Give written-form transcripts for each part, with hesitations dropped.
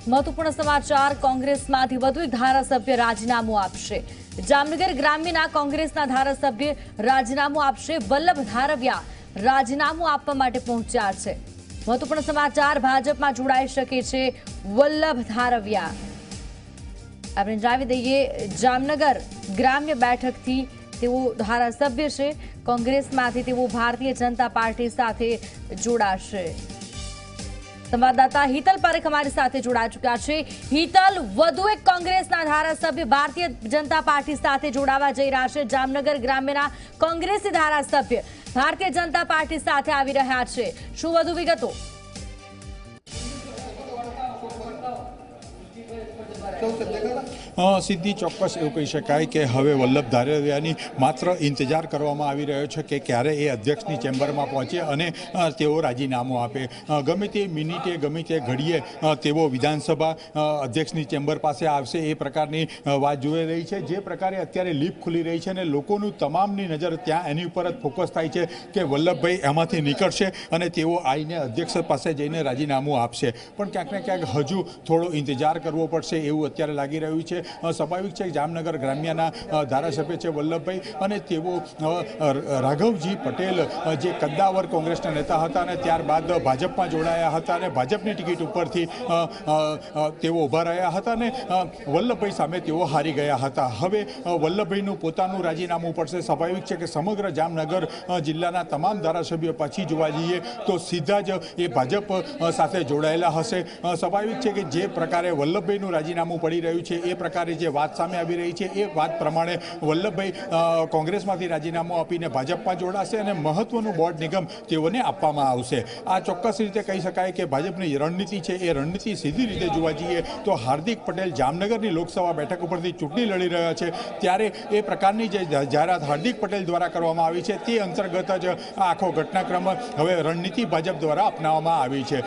મહત્વપૂર્ણ સમાચાર કોંગ્રેસમાંથી વધુ એક ધારાસભ્ય રાજીનામું આપશે। જામનગર ગ્રામ્યના કોંગ્રેસના ધારાસભ્ય રાજીનામું આપશે। વલ્લભ ધારવિયા રાજીનામું આપવા માટે પહોંચ્યા છે। મહત્વપૂર્ણ સમાચાર ભાજપમાં જોડાઈ શકે છે વલ્લભ ધારવિયા। આપણે જણાવી દઈએ જામનગર ગ્રામ્ય બેઠકથી તેઓ ધારાસભ્ય છે। કોંગ્રેસમાંથી તેઓ ભારતીય જનતા પાર્ટી સાથે જોડાશે। संवाददाता हीतल पारेख हमारी साथ जोड़ा चुका है। हीतल, વધુ એક કોંગ્રેસના ધારાસભ્ય ભારતીય જનતા પાર્ટી સાથે જોડાવા જઈ રહ્યા છે। જામનગર ગ્રામ્યના કોંગ્રેસી ધારાસભ્ય ભારતીય જનતા પાર્ટી સાથે આવી રહ્યા છે। શું વધુ વિગતો? સિદ્ધિ ચોક્કસ એવું કહી શકાય કે હવે વલ્લભ ધારવિયાની માત્ર ઇંતજાર કરવામાં આવી રહ્યો છે કે ક્યારે એ અધ્યક્ષની ચેમ્બરમાં પહોંચે અને તેઓ રાજીનામું આપે। ગમે તે મિનિટે ગમે તે ઘડીએ તેઓ વિધાનસભા અધ્યક્ષની ચેમ્બર પાસે આવશે એ પ્રકારની વાત જોઈ રહી છે। જે પ્રકારે અત્યારે લીપ ખુલી રહી છે અને લોકોનું તમામની નજર ત્યાં એની ઉપર જ ફોકસ થાય છે કે વલ્લભભાઈ એમાંથી નીકળશે અને તેઓ આવીને અધ્યક્ષ પાસે જઈને રાજીનામું આપશે। પણ ક્યાંક ને ક્યાંક હજુ થોડો ઇંતજાર કરવો પડશે એવું અત્યારે લાગી રહ્યું છે। સ્વાભાવિક છે જામનગર ગ્રામ્યના ધારાસભ્ય છે વલ્લભભાઈ અને તેઓ રાઘવજી પટેલ જે કદ્દાવર કોંગ્રેસના નેતા હતા અને ત્યારબાદ ભાજપમાં જોડાયા હતા અને ભાજપની ટિકિટ ઉપરથી તેઓ ઊભા રહ્યા હતા અને વલ્લભભાઈ સામે તેઓ હારી ગયા હતા। હવે વલ્લભભાઈનું પોતાનું રાજીનામું પડશે। સ્વાભાવિક છે કે સમગ્ર જામનગર જિલ્લાના તમામ ધારાસભ્યો પાછી જોવા જઈએ તો સીધા જ એ ભાજપ સાથે જોડાયેલા હશે। સ્વાભાવિક છે કે જે પ્રકારે વલ્લભભાઈનું રાજીનામું પડી રહ્યું છે એ પ્રકારે જે વાત સામે આવી રહી છે એ વાત પ્રમાણે વલ્લભભાઈ કોંગ્રેસમાંથી રાજીનામું આપીને ભાજપમાં જોડાશે અને મહત્વનું બોર્ડ નિગમ તેઓને આપવામાં આવશે। આ ચોક્કસ રીતે કહી શકાય કે ભાજપની રણનીતિ છે એ રણનીતિ સીધી રીતે જોવા જઈએ તો હાર્દિક પટેલ જામનગરની લોકસભા બેઠક ઉપરથી ચૂંટણી લડી રહ્યા છે ત્યારે એ પ્રકારની જે જાહેરાત હાર્દિક પટેલ દ્વારા કરવામાં આવી છે તે અંતર્ગત જ આ આખો ઘટનાક્રમ હવે રણનીતિ ભાજપ દ્વારા અપનાવવામાં આવી છે।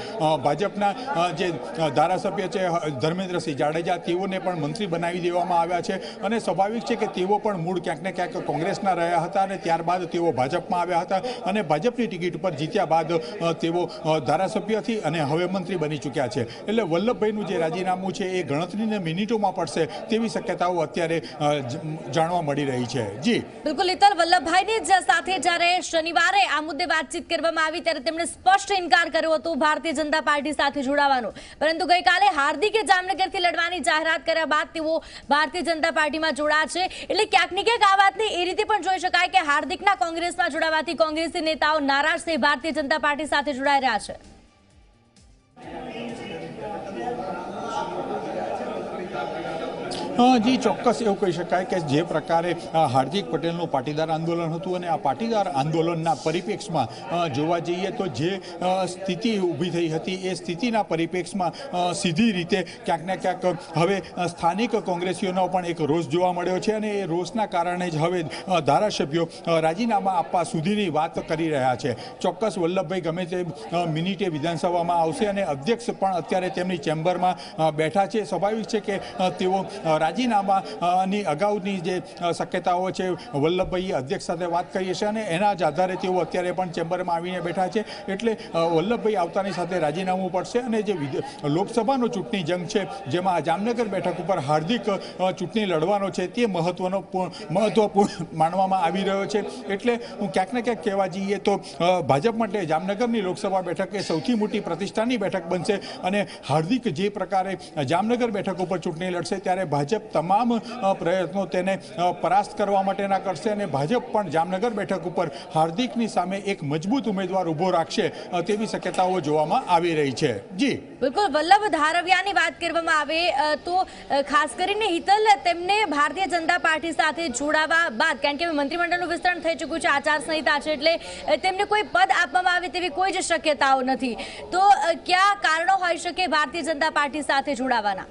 ભાજપના જે ધારાસભ્ય છે ધર્મેન્દ્રસિંહ જાડેજા તેઓને પણ મંત્રી બનાવી દેવામાં આવ્યા છે અને સ્વાભાવિક છે કે તેઓ પણ મૂળ ક્યાંક ને ક્યાંક કોંગ્રેસના રહ્યા હતા અને ત્યારબાદ તેઓ ભાજપમાં આવ્યા હતા અને ભાજપની ટિકિટ ઉપર જીત્યા બાદ તેઓ ધારાસભ્યથી અને હવે મંત્રી બની ચૂક્યા છે। એટલે વલ્લભભાઈનું જે રાજીનામું છે એ ગણતરીને મિનિટોમાં પડશે તેવી શક્યતાઓ અત્યારે જાણવા મળી રહી છે। જી બિલકુલ હિતલ, વલ્લભભાઈની સાથે જ્યારે શનિવારે આ મુદ્દે વાતચીત કરવામાં આવી ત્યારે તેમણે સ્પષ્ટ ઇનકાર કર્યો હતો ભારતીય જનતા પાર્ટી સાથે જોડાવાનો, પરંતુ ગઈકાલે હાર્દિકે જામનગરથી લડવાની જાહેરાત કર્યા બાદ તેઓ ભારતીય જનતા પાર્ટીમાં જોડાયા છે। એટલે ક્યાંક ને ક્યાંક આ વાતને એ રીતે પણ જોઈ શકાય કે હાર્દિકના કોંગ્રેસમાં જોડાવાથી કોંગ્રેસી નેતાઓ નારાજ થઈ ભારતીય જનતા પાર્ટી સાથે જોડાઈ રહ્યા છે। જી ચોક્કસ એવું કહી શકાય કે જે પ્રકારે હાર્દિક પટેલનું પાટીદાર આંદોલન હતું અને આ પાટીદાર આંદોલનના પરિપ્રેક્ષમાં જોવા જઈએ તો જે સ્થિતિ ઊભી થઈ હતી એ સ્થિતિના પરિપ્રેક્ષમાં સીધી રીતે ક્યાંક ને ક્યાંક હવે સ્થાનિક કોંગ્રેસીઓનો પણ એક રોષ જોવા મળ્યો છે અને એ રોષના કારણે જ હવે ધારાસભ્યો રાજીનામા આપવા સુધીની વાત કરી રહ્યા છે। ચોક્કસ વલ્લભભાઈ ગમે તે મિનિટે વિધાનસભામાં આવશે અને અધ્યક્ષ પણ અત્યારે તેમની ચેમ્બરમાં બેઠા છે। સ્વાભાવિક છે કે તેઓ રાજીનામાની અગાઉની જે શક્યતાઓ છે વલ્લભભાઈએ અધ્યક્ષ સાથે વાત કરી છે અને એના જ આધારે તેઓ અત્યારે પણ ચેમ્બરમાં આવીને બેઠા છે। એટલે વલ્લભભાઈ આવતાની સાથે રાજીનામું પડશે અને જે લોકસભાનો ચૂંટણી જંગ છે જેમાં જામનગર બેઠક ઉપર હાર્દિક ચૂંટણી લડવાનો છે તે મહત્વપૂર્ણ માનવામાં આવી રહ્યો છે। એટલે હું ક્યાંક ને ક્યાંક કહેવા જઈએ તો ભાજપ માટે જામનગરની લોકસભા બેઠક એ સૌથી મોટી પ્રતિષ્ઠાની બેઠક બનશે અને હાર્દિક જે પ્રકારે જામનગર બેઠક ઉપર ચૂંટણી લડશે ત્યારે ભાજપ તમામ પ્રયત્નો તેને પરાસ્ત કરવા માટેના કરશે અને ભાજપ પણ જામનગર બેઠક ઉપર હાર્દિકની સામે એક મજબૂત ઉમેદવાર ઊભો રાખશે તેવી શક્યતાઓ જોવામાં આવી રહી છે। જી બિલકુલ, વલ્લભ ધારવિયાની વાત કરવામાં આવે તો ખાસ કરીને હિતલ તેમને ભારતીય જનતા પાર્ટી સાથે જોડાવા બાદ કારણ કે મંત્રીમંડળનું વિસ્તરણ થઈ ચૂક્યું છે, આચારસંહિતા છે એટલે તેમને કોઈ પદ આપવામાં આવે તેવી કોઈ જ શક્યતાઓ નથી, તો કયા કારણો હોઈ શકે ભારતીય જનતા પાર્ટી સાથે જોડાવાના?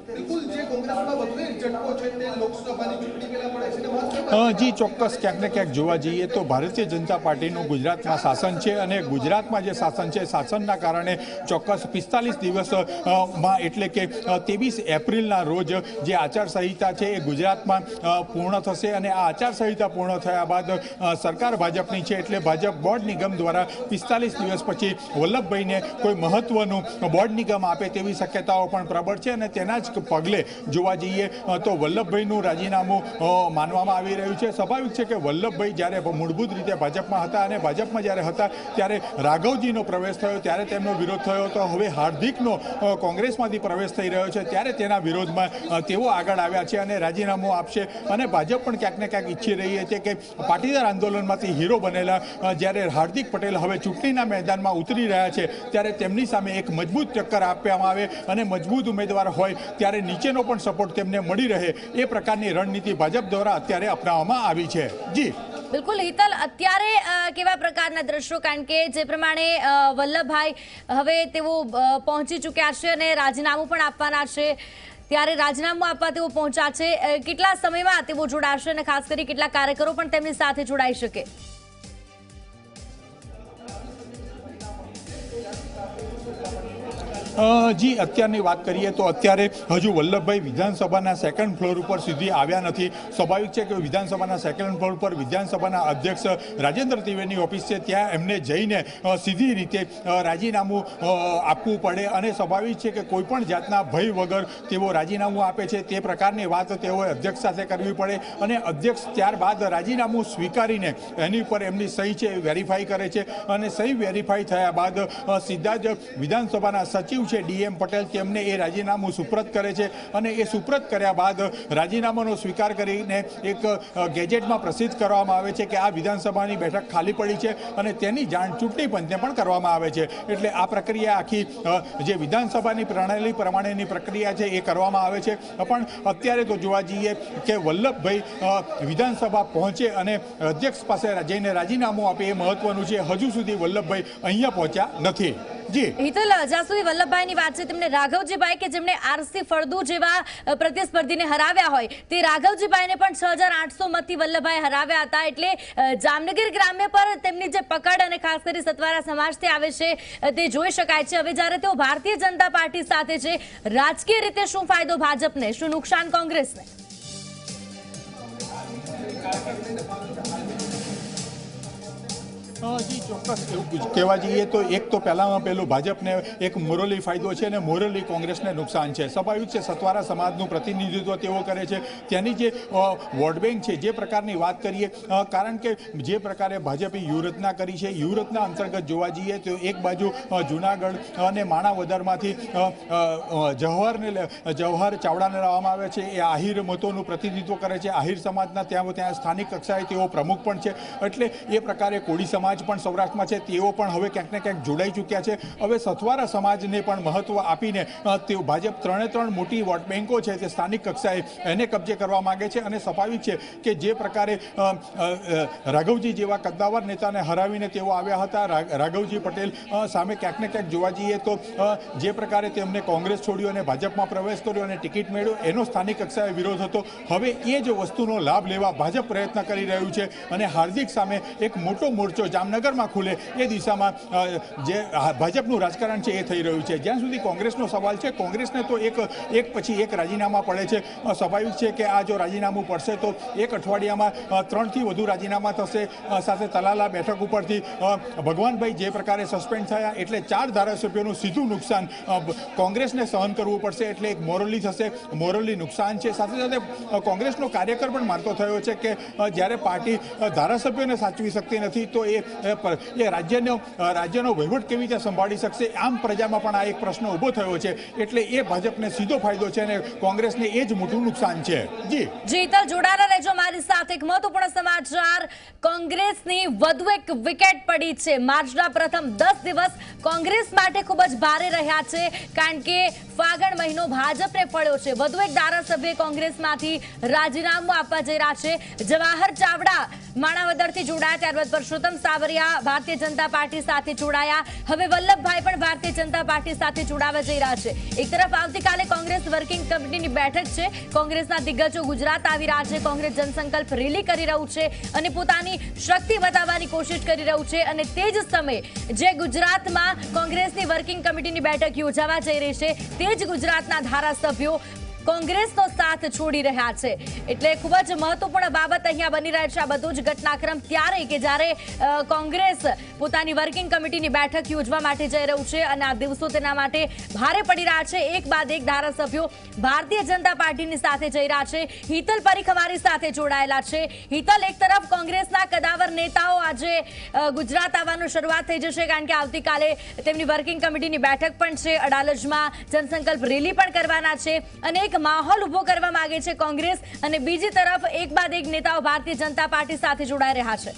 બિલકુલ જે કોંગ્રેસમાં વધુ એક ઝટકો છે તે લોકસભાની ચૂંટણી પહેલા પડે છે અને મહત્વના જી ચોક્કસ ક્યાંક ને ક્યાંક જોવા જઈએ તો ભારતીય જનતા પાર્ટીનું ગુજરાતમાં શાસન છે અને ગુજરાતમાં જે શાસન છે શાસનના કારણે ચોક્કસ 45 દિવસમાં એટલે કે 23 એપ્રિલના રોજ જે આચારસંહિતા છે એ ગુજરાતમાં પૂર્ણ થશે અને આ આચારસંહિતા પૂર્ણ થયા બાદ સરકાર ભાજપની છે એટલે ભાજપ બોર્ડ નિગમ દ્વારા 45 દિવસ પછી વલ્લભભાઈને કોઈ મહત્વનું બોર્ડ નિગમ આપે તેવી શક્યતાઓ પણ પ્રબળ છે અને તેના જ પગલે જોવા જઈએ તો વલ્લભભાઈનું રાજીનામું માનવામાં આવી રહ્યું છે. સ્વાભાવિક છે કે વલ્લભભાઈ જ્યારે મૂળભૂત રીતે ભાજપમાં હતા અને ભાજપમાં જ્યારે હતા ત્યારે રાઘવજીનો પ્રવેશ થયો ત્યારે તેમનો વિરોધ થયો હતો. હવે હાર્દિકનો કોંગ્રેસમાંથી પ્રવેશ થઈ રહ્યો છે ત્યારે તેના વિરોધમાં તેઓ આગળ આવ્યા છે અને રાજીનામું આપશે અને ભાજપ પણ ક્યાંક ને ક્યાંક ઈચ્છી રહી છે કે પાટીદાર આંદોલનમાંથી હીરો બનેલા જ્યારે હાર્દિક પટેલ હવે ચૂંટણીના મેદાનમાં ઉતરી રહ્યા છે ત્યારે તેમની સામે એક મજબૂત ટક્કર આપવામાં આવે અને મજબૂત ઉમેદવાર હોય ત્યારે નીચેનો પણ સપોર્ટ તેમને મળી રહે એ પ્રકારની રણનીતિ ભાજપ દ્વારા અત્યારે અપનાવવામાં આવી છે. જી બિલકુલ હિતલ, અત્યારે કેવા પ્રકારના દ્રશ્યો, કારણ કે જે પ્રમાણે વલ્લભભાઈ હવે તેઓ પહોંચી ચૂક્યા છે અને રાજીનામું પણ આપવાના છે ત્યારે રાજીનામું આપવા તેઓ પહોંચ્યા છે, કેટલા સમયમાં તેઓ જોડાશે અને ખાસ કરી કેટલા કાર્યકરો પણ તેમની સાથે જોડાઈ શકે? જી અત્યારની વાત કરીએ તો અત્યારે હજુ વલ્લભભાઈ વિધાનસભાના સેકન્ડ ફ્લોર ઉપર સુધી આવ્યા નથી. સ્વાભાવિક છે કે વિધાનસભાના સેકન્ડ ફ્લોર પર વિધાનસભાના અધ્યક્ષ રાજેન્દ્ર ત્રિવેદીની ઓફિસ છે ત્યાં એમને જઈને સીધી રીતે રાજીનામું આપવું પડે અને સ્વાભાવિક છે કે કોઈ પણ જાતના ભય વગર તેઓ રાજીનામું આપે છે તે પ્રકારની વાત તેઓએ અધ્યક્ષ સાથે કરવી પડે અને અધ્યક્ષ ત્યારબાદ રાજીનામું સ્વીકારીને એની ઉપર એમની સહી છે વેરીફાઈ કરે છે અને સહી વેરીફાઈ થયા બાદ સીધા જ વિધાનસભાના સચિવ છે ડીએમ પટેલ તેમને એ રાજીનામું સુપ્રત કરે છે અને એ સુપ્રત કર્યા બાદ રાજીનામાનો સ્વીકાર કરીને એક ગેજેટમાં પ્રસિદ્ધ કરવામાં આવે છે કે આ વિધાનસભાની બેઠક ખાલી પડી છે અને તેની જાણ ચૂંટણી પંચને પણ કરવામાં આવે છે. એટલે આ પ્રક્રિયા આખી જે વિધાનસભાની પ્રણાલી પ્રમાણેની પ્રક્રિયા છે એ કરવામાં આવે છે. પણ અત્યારે તો જોવા જઈએ કે વલ્લભભાઈ વિધાનસભા પહોંચે અને અધ્યક્ષ પાસે જઈને રાજીનામું આપે એ મહત્વનું છે. હજુ સુધી વલ્લભભાઈ અહીંયા પહોંચ્યા નથી. જી હિતલ, જ્યાં સુધી વલ્લભભાઈની વાત છે, તેમને રાઘવજીભાઈ કે જેમણે આરસી ફળદુ જેવા પ્રતિસ્પર્ધીને હરાવ્યા હોય તે રાઘવજીભાઈને પણ 6800 મતથી વલ્લભભાઈ હરાવ્યા હતા. એટલે જામનગર ગ્રામ્ય પર તેમની જે પકડ અને ખાસ કરી સતવારા સમાજથી આવે છે તે જોઈ શકાય છે. હવે જ્યારે તેઓ ભારતીય જનતા પાર્ટી સાથે છે, રાજકીય રીતે શું ફાયદો ભાજપને, શું નુકસાન કોંગ્રેસને? જી ચોક્કસ એવું કહેવા જઈએ તો એક તો પહેલામાં પહેલું ભાજપને એક મોરલી ફાયદો છે અને મોરલી કોંગ્રેસને નુકસાન છે. સ્વાભાવિક છે સતવારા સમાજનું પ્રતિનિધિત્વ તેઓ કરે છે, ત્યાંની જે વોટ બેંક છે જે પ્રકારની વાત કરીએ, કારણ કે જે પ્રકારે ભાજપે વ્યૂહરચના કરી છે વ્યૂહરચના અંતર્ગત જોવા જઈએ તો એક બાજુ જૂનાગઢ અને માણાવદરમાંથી જવાહર ચાવડાને લાવવામાં આવે છે. એ આહિર મતોનું પ્રતિનિધિત્વ કરે છે. આહિર સમાજના ત્યાં સ્થાનિક કક્ષાએ તેઓ પ્રમુખ પણ છે. એટલે એ પ્રકારે કોળી સમાજ પણ સૌરાષ્ટ્રમાં છે તેઓ પણ હવે ક્યાંક ને ક્યાંક જોડાઈ ચૂક્યા છે. હવે સથવારા સમાજને પણ મહત્વ આપીને તેઓ ભાજપ ત્રણ મોટી વોટ બેન્કો છે તે સ્થાનિક કક્ષાએ એને કબજે કરવા માંગે છે અને સ્વાભાવિક છે કે જે પ્રકારે રાઘવજી જેવા કદ્દાવર નેતાને હરાવીને તેઓ આવ્યા હતા, રાઘવજી પટેલ સામે ક્યાંક ને ક્યાંક જોવા જઈએ તો જે પ્રકારે તેમને કોંગ્રેસ છોડ્યું અને ભાજપમાં પ્રવેશ કર્યો અને ટિકિટ મેળવ્યો એનો સ્થાનિક કક્ષાએ વિરોધ હતો. હવે એ જ વસ્તુનો લાભ લેવા ભાજપ પ્રયત્ન કરી રહ્યું છે અને હાર્દિક સામે એક મોટો મોરચો જામનગરમાં ખુલે એ દિશામાં જે ભાજપનું રાજકારણ છે એ થઈ રહ્યું છે. જ્યાં સુધી કોંગ્રેસનો સવાલ છે, કોંગ્રેસને તો એક પછી એક રાજીનામા પડે છે. સ્વાભાવિક છે કે આ જો રાજીનામું પડશે તો એક અઠવાડિયામાં 3થી વધુ રાજીનામા થશે. સાથે તલાલા બેઠક ઉપરથી ભગવાનભાઈ જે પ્રકારે સસ્પેન્ડ થયા એટલે 4 ધારાસભ્યોનું સીધું નુકસાન કોંગ્રેસને સહન કરવું પડશે. એટલે એક મોરલી થશે, મોરલી નુકસાન છે. સાથે સાથે કોંગ્રેસનો કાર્યકર પણ માનતો થયો છે કે જ્યારે પાર્ટી ધારાસભ્યોને સાચવી શકતી નથી તો એ રાજ્યનો વહીવટ કેવી રીતે સંભાળી શકશે? આમ પ્રજામાં પણ આ એક પ્રશ્ન ઊભો થયો છે. એટલે એ ભાજપને સીધો ફાયદો છે અને કોંગ્રેસને એ જ મોટું નુકસાન છે. જી હિતલ, જોડાયેલા રહેજો મારી સાથે. એક મહત્વપૂર્ણ સમાચાર, કોંગ્રેસની વધુ એક વિકેટ પડી છે. માર્ચના પ્રથમ 10 દિવસ કોંગ્રેસ માટે ખૂબ જ ભારે રહ્યા છે, કારણ કે ફાગણ મહિનો ભાજપને ફળ્યો છે. વધુ એક ધારાસભ્ય કોંગ્રેસમાંથી રાજીનામું આપવા જઈ રહ્યા છે. જવાહર ચાવડા માણાવદરથી જોડાયા, ત્યારબાદ પરસોત્તમ સાબરિયા ભારતીય જનતા પાર્ટી સાથે જોડાયા, હવે વલ્લભભાઈ પણ ભારતીય જનતા પાર્ટી સાથે જોડાવા જઈ રહ્યા છે. એક તરફ આવતીકાલે કોંગ્રેસ વર્કિંગ કમિટીની બેઠક છે. કોંગ્રેસના દિગ્ગજો ગુજરાત આવી રહ્યા છે. કોંગ્રેસ જનસંકલ્પ રેલી કરી રહ્યું છે અને પોતાની શક્તિ બતાવવાની કોશિશ કરી રહ્યું છે. અને તે જ સમયે જે ગુજરાતમાં કોંગ્રેસની વર્કિંગ કમિટીની બેઠક યોજાવા જઈ રહી છે, તે જ ગુજરાતના ધારાસભ્યો કોંગ્રેસનો સાથ છોડી રહ્યા છે. એટલે ખૂબ જ મહત્વપૂર્ણ બાબત અહીંયા બની રહે છે આ બધો જ ઘટનાક્રમ ત્યારે કે જ્યારે કોંગ્રેસ પોતાની વર્કિંગ કમિટીની બેઠક યોજવા માટે જઈ રહ્યું છે અને આ દિવસો તેના માટે ભારે પડી રહ્યા છે. એક બાદ એક ધારાસભ્યો ભારતીય જનતા પાર્ટીની સાથે જઈ રહ્યા છે. હિતલ પરીખ અમારી સાથે જોડાયેલા છે. હિતલ, એક તરફ કોંગ્રેસના કદાવર નેતાઓ આજે ગુજરાત આવવાનું શરૂઆત થઈ જશે, કારણ કે આવતીકાલે તેમની વર્કિંગ કમિટીની બેઠક પણ છે. અડાલજમાં જનસંકલ્પ રેલી પણ કરવાના છે અને એક માહોલ ઉભો કરવા માંગે છે કોંગ્રેસ, અને બીજી તરફ એક બાદ એક નેતાઓ ભારતીય જનતા પાર્ટી સાથે જોડાઈ રહ્યા છે.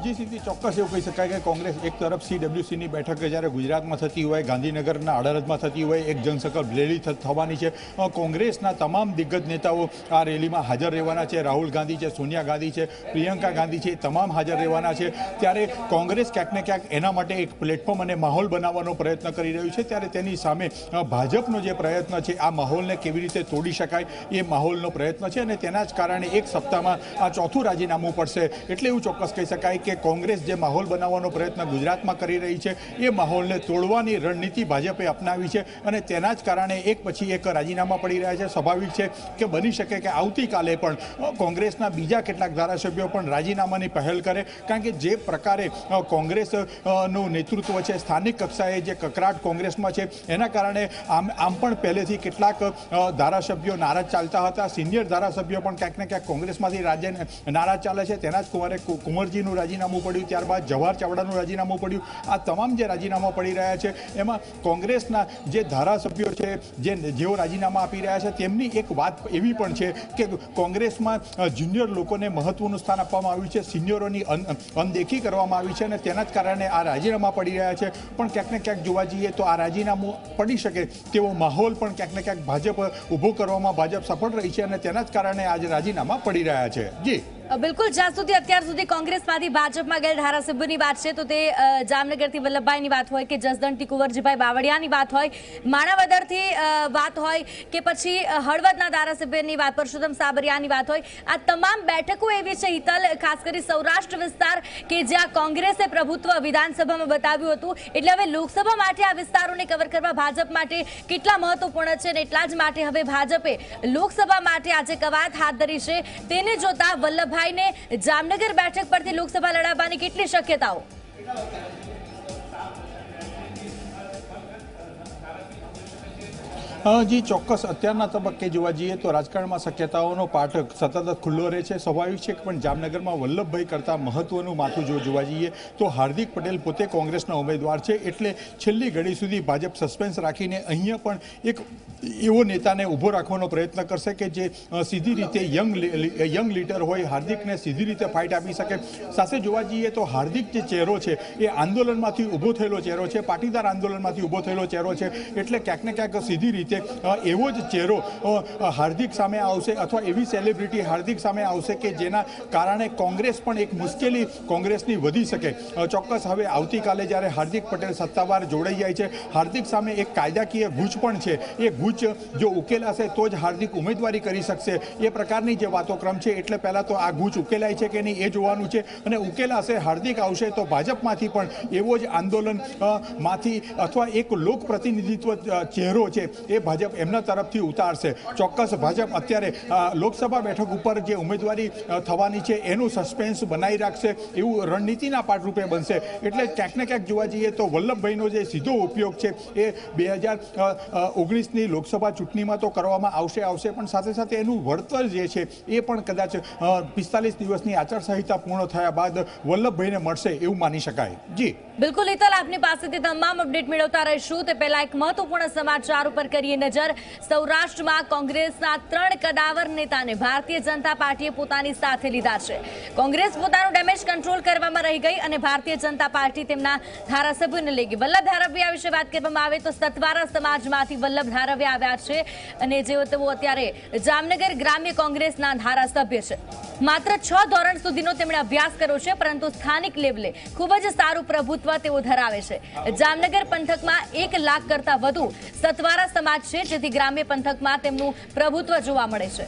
જી સીધી ચોક્કસ એવું કહી શકાય કે કોંગ્રેસ એક તરફ CWCની બેઠક જ્યારે ગુજરાતમાં થતી હોય, ગાંધીનગરના અડાલજમાં થતી હોય, એક જનસંકલ્પ રેલી થવાની છે. કોંગ્રેસના તમામ દિગ્ગજ નેતાઓ આ રેલીમાં હાજર રહેવાના છે. રાહુલ ગાંધી છે, સોનિયા ગાંધી છે, પ્રિયંકા ગાંધી છે, તમામ હાજર રહેવાના છે. ત્યારે કોંગ્રેસ ક્યાંક ને ક્યાંક એના માટે એક પ્લેટફોર્મ અને માહોલ બનાવવાનો પ્રયત્ન કરી રહ્યું છે. ત્યારે તેની સામે ભાજપનો જે પ્રયત્ન છે આ માહોલને કેવી રીતે તોડી શકાય એ માહોલનો પ્રયત્ન છે અને તેના જ કારણે એક સપ્તાહમાં આ ચોથું રાજીનામું પડશે. એટલે એવું ચોક્કસ કહી કે કોંગ્રેસ જે માહોલ બનાવવાનો પ્રયત્ન ગુજરાતમાં કરી રહી છે એ માહોલને તોડવાની રણનીતિ ભાજપે અપનાવી છે અને તેના જ કારણે એક પછી એક રાજીનામા પડી રહ્યા છે. સ્વાભાવિક છે કે બની શકે કે આવતીકાલે પણ કોંગ્રેસના બીજા કેટલાક ધારાસભ્યો પણ રાજીનામાની પહેલ કરે, કારણ કે જે પ્રકારે કોંગ્રેસનું નેતૃત્વ છે, સ્થાનિક કક્ષાએ જે કકરાટ કોંગ્રેસમાં છે, એના કારણે આમ પણ પહેલેથી કેટલાક ધારાસભ્યો નારાજ ચાલતા હતા. સિનિયર ધારાસભ્યો પણ ક્યાંક ને ક્યાંક કોંગ્રેસમાંથી નારાજ ચાલે છે. તેના જ કુંવરજીનું રાજીનામું પડ્યું, ત્યારબાદ જવાહર ચાવડાનું રાજીનામું પડ્યું. આ તમામ જે રાજીનામા પડી રહ્યા છે એમાં કોંગ્રેસના જે ધારાસભ્યો છે જેઓ રાજીનામા આપી રહ્યા છે તેમની એક વાત એવી પણ છે કે કોંગ્રેસમાં જુનિયર લોકોને મહત્વનું સ્થાન આપવામાં આવ્યું છે, સિનિયરોની અનદેખી કરવામાં આવી છે અને તેના જ કારણે આ રાજીનામા પડી રહ્યા છે. પણ ક્યાંક ને ક્યાંક જોવા જઈએ તો આ રાજીનામું પડી શકે તેવો માહોલ પણ ક્યાંક ને ક્યાંક ભાજપ ઊભો કરવામાં ભાજપ સફળ રહી છે અને તેના જ કારણે આજે રાજીનામા પડી રહ્યા છે. જી બિલકુલ, જ્યાં સુધી અત્યાર સુધી કોંગ્રેસમાંથી ભાજપમાં ગયેલ ધારાસભ્યોની વાત છે તો તે જામનગરથી વલ્લભભાઈની વાત હોય કે જસદણથી કુંવરજીભાઈ બાવળિયાની વાત હોય, માણાવદરથી વાત હોય કે પછી હળવદના ધારાસભ્યની વાત, પરસોત્તમ સાબરિયાની વાત હોય, આ તમામ બેઠકો એવી છે હિતલ, ખાસ કરી સૌરાષ્ટ્ર વિસ્તાર કે જ્યાં કોંગ્રેસે પ્રભુત્વ વિધાનસભામાં બતાવ્યું હતું. એટલે હવે લોકસભા માટે આ વિસ્તારોને કવર કરવા ભાજપ માટે કેટલા મહત્વપૂર્ણ છે અને એટલા જ માટે હવે ભાજપે લોકસભા માટે આજે કવાયત હાથ ધરી છે. તેને જોતા વલ્લભ ભાઈને જામનગર બેઠક પરથી લોકસભા લડાવવાની કેટલી શક્યતાઓ? જી ચોક્કસ અત્યારના તબક્કે જોવા જઈએ તો રાજકારણમાં શક્યતાઓનો પાઠ સતત ખુલ્લો રહે છે. સ્વાભાવિક છે પણ જામનગરમાં વલ્લભભાઈ કરતાં મહત્વનું માથું જો જોવા જઈએ તો હાર્દિક પટેલ પોતે કોંગ્રેસના ઉમેદવાર છે. એટલે છેલ્લી ઘડી સુધી ભાજપ સસ્પેન્સ રાખીને અહીંયા પણ એક એવો નેતાને ઊભો રાખવાનો પ્રયત્ન કરશે કે જે સીધી રીતે યંગ લીડર હોય, હાર્દિકને સીધી રીતે ફાઇટ આપી શકે. સાથે જોવા જઈએ તો હાર્દિક જે ચહેરો છે એ આંદોલનમાંથી ઊભો થયેલો ચહેરો છે, પાટીદાર આંદોલનમાંથી ઊભો થયેલો ચહેરો છે. એટલે ક્યાંક ને ક્યાંક સીધી રીતે એવો જ ચહેરો હાર્દિક સામે આવશે અથવા એવી સેલિબ્રિટી હાર્દિક સામે આવશે કે જેના કારણે કોંગ્રેસ પણ એક મુશ્કેલી કોંગ્રેસની વધી શકે. ચોક્કસ હવે આવતીકાલે જ્યારે હાર્દિક પટેલ સત્તાવાર જોડાઈ જાય છે, હાર્દિક સામે એક કાયદાકીય ગૂંચ પણ છે. એ ગૂંચ જો ઉકેલાશે તો જ હાર્દિક ઉમેદવારી કરી શકશે. એ પ્રકારની જે વાતો ક્રમ છે. એટલે પહેલાં તો આ ગૂંચ ઉકેલાય છે કે નહીં એ જોવાનું છે અને ઉકેલાશે, હાર્દિક આવશે તો ભાજપમાંથી પણ એવો જ આંદોલન માંથી અથવા એક લોક પ્રતિનિધિત્વ ચહેરો છે એ ભાજપ એમના તરફથી ઉતારશે. ચોક્કસ ભાજપ અત્યારે લોકસભા બેઠક ઉપર જે ઉમેદવારી થવાની છે એનું સસ્પેન્સ બનાવી રાખશે, એવું રણનીતિના પાઠરૂપે બનશે. એટલે ક્યાંક ને ક્યાંક જોવા જઈએ તો વલ્લભભાઈનો જે સીધો ઉપયોગ છે એ 2019ની લોકસભા ચૂંટણીમાં તો કરવામાં આવશે પણ સાથે સાથે એનું વળતર જે છે એ પણ કદાચ 45 દિવસની આચારસંહિતા પૂર્ણ થયા બાદ વલ્લભભાઈને મળશે એવું માની શકાય. જી બિલકુલ હિતલ, આપની પાસેથી તમામ અપડેટ મેળવતા રહીશું. તે પહેલા એક મહત્વપૂર્ણ સમાચાર ઉપર કરીએ નજર. સૌરાષ્ટ્રમાં કોંગ્રેસના 3 કદાવર નેતાને ભારતીય જનતા પાર્ટીએ પોતાની સાથે લીધા છે. કોંગ્રેસ પોતાનું ડેમેજ કંટ્રોલ કરવામાં રહી ગઈ અને ભારતીય જનતા પાર્ટી તેમના ધારાસભ્યોને લઈ ગઈ. વલ્લભ ધારવિયા વિશે વાત કરવામાં આવે તો સતવારા સમાજમાંથી વલ્લભ ધારવિયા આવ્યા છે અને તેઓ અત્યારે જામનગર ગ્રામ્ય કોંગ્રેસના ધારાસભ્ય છે. માત્ર 6 ધોરણ સુધીનો તેમણે અભ્યાસ કર્યો છે, પરંતુ સ્થાનિક લેવલે ખૂબ જ સારું પ્રભુત્વ તેઓ ધરાવે છે. જામનગર પંથકમાં 1 લાખ કરતા વધુ સતવારા સમાજ છે, જેથી ગ્રામ્ય પંથકમાં તેમનું પ્રભુત્વ જોવા મળે છે.